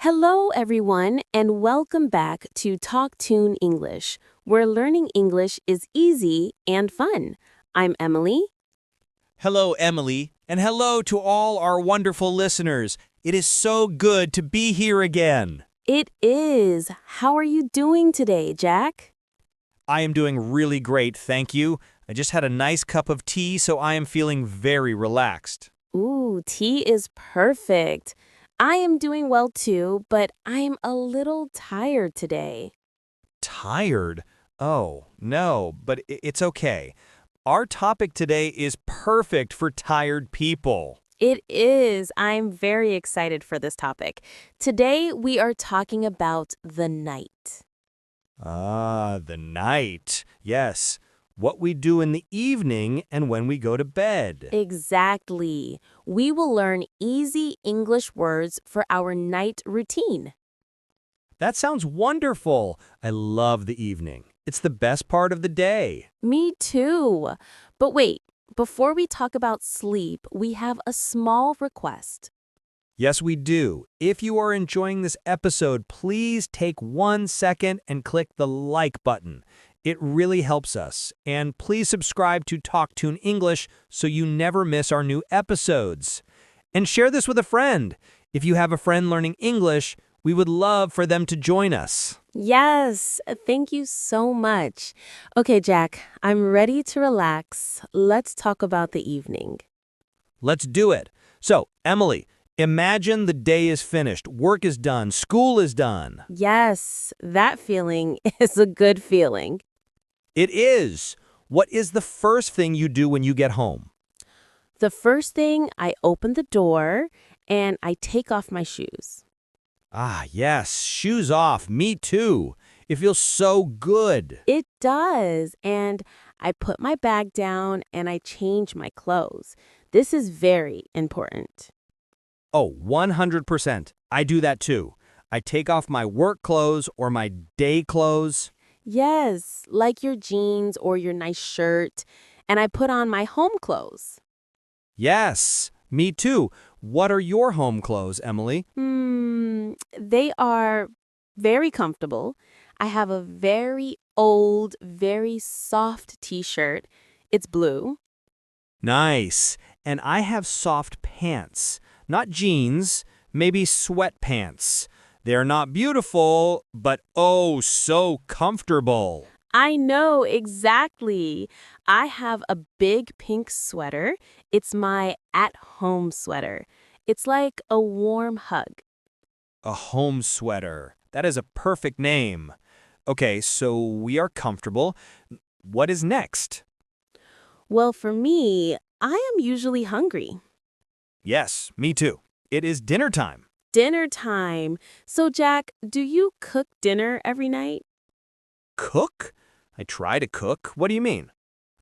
Hello, everyone, and welcome back to Talk Tune English, where learning English is easy and fun. I'm Emily. Hello, Emily, and hello to all our wonderful listeners. It is so good to be here again. It is. How are you doing today, Jack? I am doing really great, thank you. I just had a nice cup of tea, so I am feeling very relaxed. Ooh, tea is perfect. I am doing well too, but I'm a little tired today. Tired? Oh, no, but it's okay. Our topic today is perfect for tired people. It is. I'm very excited for this topic. Today, we are talking about the night. The night. Yes, what we do in the evening and when we go to bed. Exactly. We will learn easy English words for our night routine. That sounds wonderful. I love the evening. It's the best part of the day. Me too. But wait, before we talk about sleep, we have a small request. Yes, we do. If you are enjoying this episode, please take 1 second and click the like button. It really helps us. And please subscribe to Talk Tune English so you never miss our new episodes. And share this with a friend. If you have a friend learning English, we would love for them to join us. Yes, thank you so much. Okay, Jack, I'm ready to relax. Let's talk about the evening. Let's do it. So, Emily, imagine the day is finished, work is done, school is done. Yes, that feeling is a good feeling. It is. What is the first thing you do when you get home? The first thing, I open the door and I take off my shoes. Ah, yes, shoes off. Me too. It feels so good. It does. And I put my bag down and I change my clothes. This is very important. Oh, 100%. I do that too. I take off my work clothes or my day clothes. Yes, like your jeans or your nice shirt. And I put on my home clothes. Yes, me too. What are your home clothes, Emily? They are very comfortable. I have a very old, very soft t-shirt. It's blue. Nice. And I have soft pants. Not jeans, maybe sweatpants. They're not beautiful, but oh, so comfortable. I know, exactly. I have a big pink sweater. It's my at-home sweater. It's like a warm hug. A home sweater. That is a perfect name. Okay, so we are comfortable. What is next? Well, for me, I am usually hungry. Yes, me too. It is dinner time. Dinner time. So, Jack, do you cook dinner every night? Cook? I try to cook. What do you mean?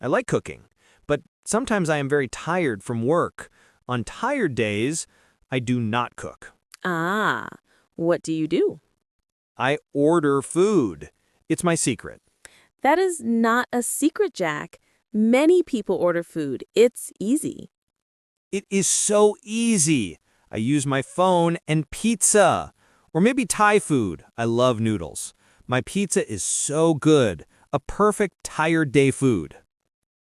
I like cooking, but sometimes I am very tired from work. On tired days, I do not cook. Ah, what do you do? I order food. It's my secret. That is not a secret, Jack. Many people order food. It's easy. It is so easy. I use my phone and pizza. Or maybe Thai food. I love noodles. My pizza is so good. A perfect tired day food.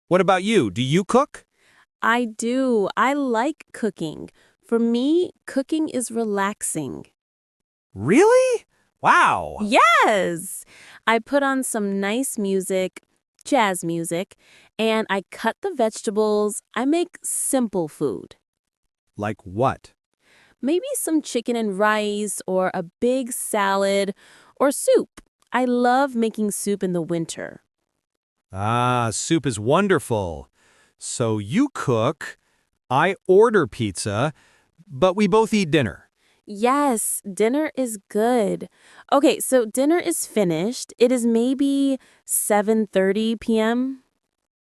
What about you? Do you cook? I do. I like cooking. For me, cooking is relaxing. Really? Wow. Yes! I put on some nice music, jazz music, and I cut the vegetables. I make simple food. Like what? Maybe some chicken and rice, or a big salad, or soup. I love making soup in the winter. Ah, soup is wonderful. So you cook, I order pizza, but we both eat dinner. Yes, dinner is good. Okay, so dinner is finished. It is maybe 7:30 p.m.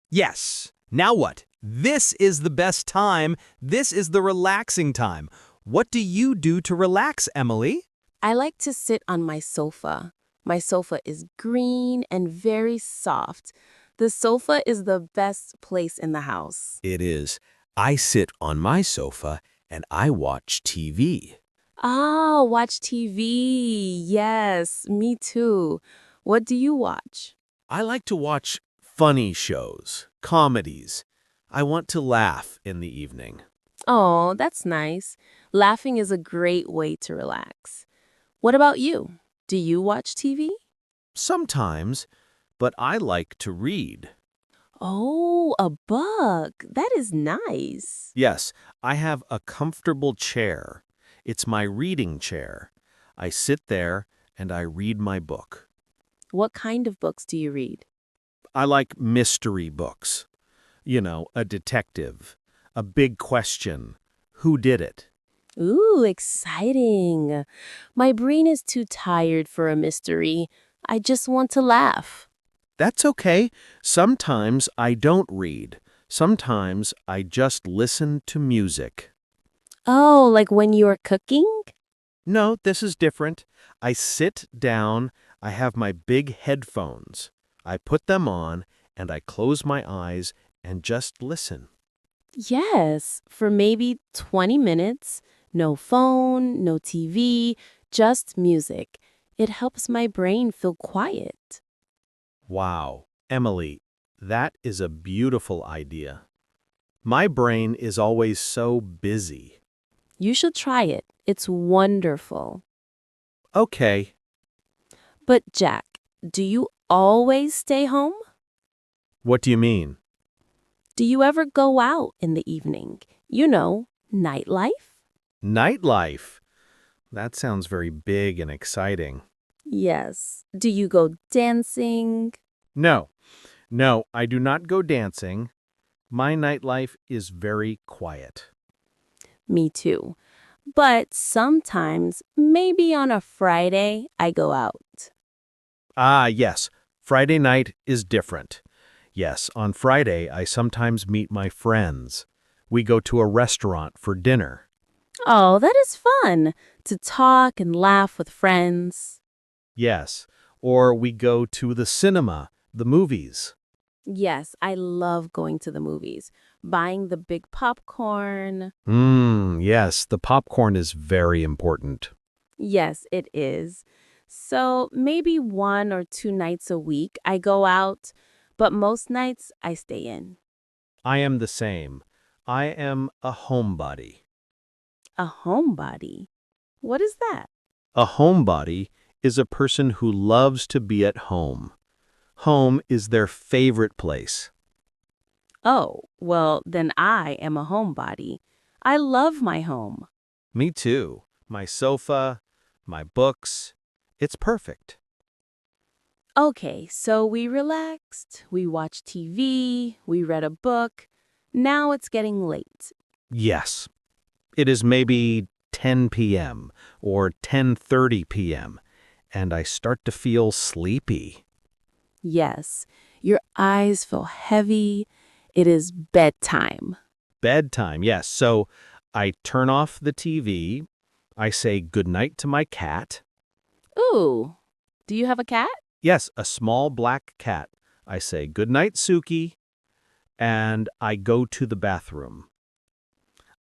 Yes. Now what? This is the best time. This is the relaxing time. What do you do to relax, Emily? I like to sit on my sofa. My sofa is green and very soft. The sofa is the best place in the house. It is. I sit on my sofa and I watch TV. Ah, watch TV. Yes, me too. What do you watch? I like to watch funny shows, comedies. I want to laugh in the evening. Oh, that's nice. Laughing is a great way to relax. What about you? Do you watch TV? Sometimes, but I like to read. Oh, a book. That is nice. Yes, I have a comfortable chair. It's my reading chair. I sit there and I read my book. What kind of books do you read? I like mystery books. You know, a detective, a big question. Who did it? Ooh, exciting. My brain is too tired for a mystery. I just want to laugh. That's okay. Sometimes I don't read. Sometimes I just listen to music. Oh, like when you're cooking? No, this is different. I sit down, I have my big headphones. I put them on, and I close my eyes and just listen. Yes, for maybe 20 minutes. No phone, no TV, just music. It helps my brain feel quiet. Wow, Emily, that is a beautiful idea. My brain is always so busy. You should try it. It's wonderful. Okay, But Jack, do you always stay home? what do you mean? Do you ever go out in the evening? You know, nightlife? Nightlife. That sounds very big and exciting. Yes. Do you go dancing? No, no, I do not go dancing. My nightlife is very quiet. Me too. But sometimes, maybe on a Friday, I go out. Ah, yes, Friday night is different. Yes, on Friday I sometimes meet my friends. We go to a restaurant for dinner. Oh, that is fun to talk and laugh with friends. Yes, or we go to the cinema, the movies. Yes, I love going to the movies, buying the big popcorn. Yes, the popcorn is very important. Yes, it is. So maybe 1 or 2 nights a week I go out, but most nights I stay in. I am the same. I am a homebody. A homebody. What is that? A homebody is a person who loves to be at home. Home is their favorite place. Oh, well, then I am a homebody. I love my home. Me too. My sofa, my books. It's perfect. Okay, so we relaxed, we watched TV, we read a book. Now it's getting late. Yes. It is maybe 10 p.m. or 10:30 p.m. and I start to feel sleepy. Yes, your eyes feel heavy. It is bedtime. Bedtime, yes. So I turn off the TV. I say goodnight to my cat. Ooh, do you have a cat? Yes, a small black cat. I say goodnight, Suki, and I go to the bathroom.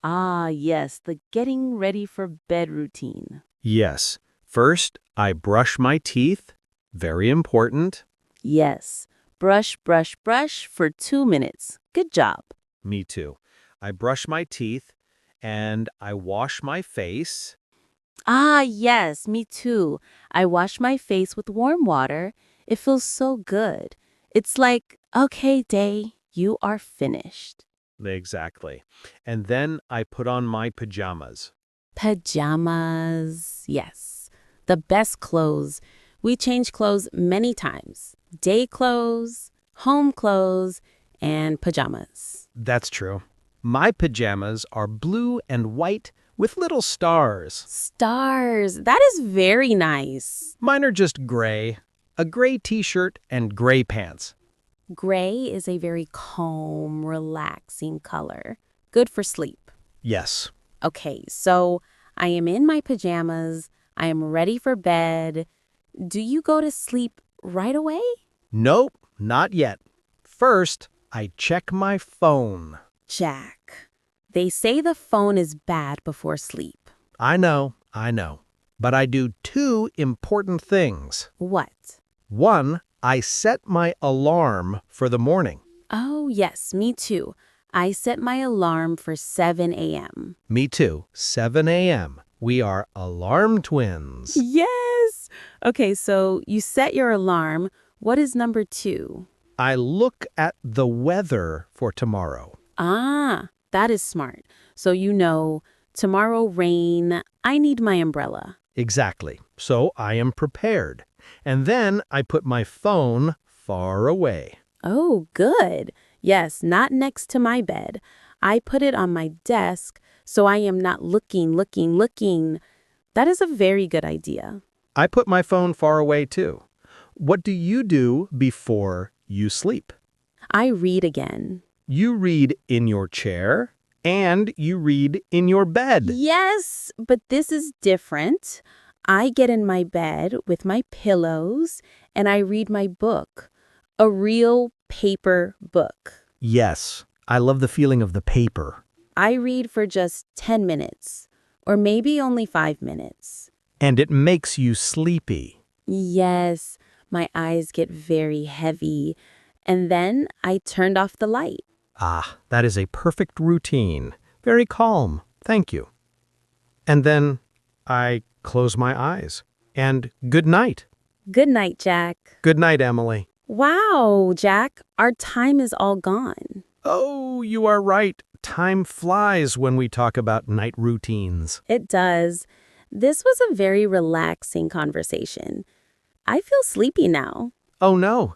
Ah, yes, the getting ready for bed routine. Yes. First, I brush my teeth. Very important. Yes, brush, brush, brush for 2 minutes. Good job. Me too. I brush my teeth and I wash my face. Ah, yes, me too. I wash my face with warm water. It feels so good. It's like, okay, day, you are finished. Exactly. And then I put on my pajamas. Pajamas, yes. The best clothes. We change clothes many times. Day clothes, home clothes, and pajamas. That's true. My pajamas are blue and white with little stars. Stars, that is very nice. Mine are just gray. A gray t-shirt and gray pants. Gray is a very calm, relaxing color. Good for sleep. Yes. Okay, so I am in my pajamas. I am ready for bed. Do you go to sleep right away? Nope, not yet. First, I check my phone. Jack, they say the phone is bad before sleep. I know. I know. But I do two important things. What? One, I set my alarm for the morning. Oh, yes, me too. I set my alarm for 7 a.m. Me too. 7 a.m. We are alarm twins. Yes! Okay, so you set your alarm. What is number 2? I look at the weather for tomorrow. Ah, that is smart. So you know, tomorrow rain, I need my umbrella. Exactly. So I am prepared. And then I put my phone far away. Oh, good. Yes, not next to my bed. I put it on my desk so I am not looking. That is a very good idea. I put my phone far away too. What do you do before you sleep? I read again. You read in your chair and you read in your bed. Yes, but this is different. I get in my bed with my pillows and I read my book, a real paper book. Yes, I love the feeling of the paper. I read for just 10 minutes, or maybe only 5 minutes. And it makes you sleepy. Yes, my eyes get very heavy, and then I turned off the light. Ah, that is a perfect routine. Very calm. Thank you. And then I close my eyes. And good night. Good night, Jack. Good night, Emily. Wow, Jack, our time is all gone. Oh, you are right. Time flies when we talk about night routines. It does. This was a very relaxing conversation. I feel sleepy now. Oh, no.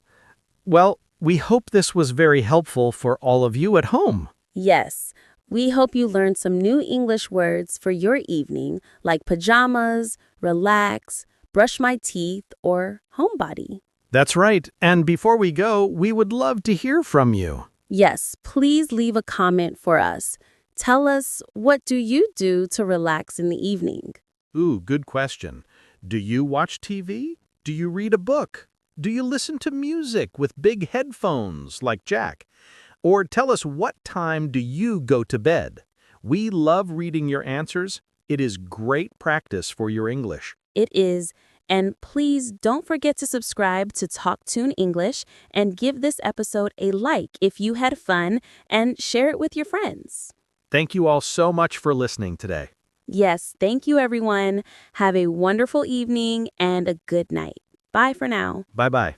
Well, we hope this was very helpful for all of you at home. Yes, we hope you learned some new English words for your evening, like pajamas, relax, brush my teeth, or homebody. That's right. And before we go, we would love to hear from you. Yes, please leave a comment for us. Tell us, what do you do to relax in the evening? Ooh, good question. Do you watch TV? Do you read a book? Do you listen to music with big headphones like Jack? Or tell us, what time do you go to bed? We love reading your answers. It is great practice for your English. It is. And please don't forget to subscribe to TalkTune English and give this episode a like if you had fun, and share it with your friends. Thank you all so much for listening today. Yes, thank you, everyone. Have a wonderful evening and a good night. Bye for now. Bye-bye.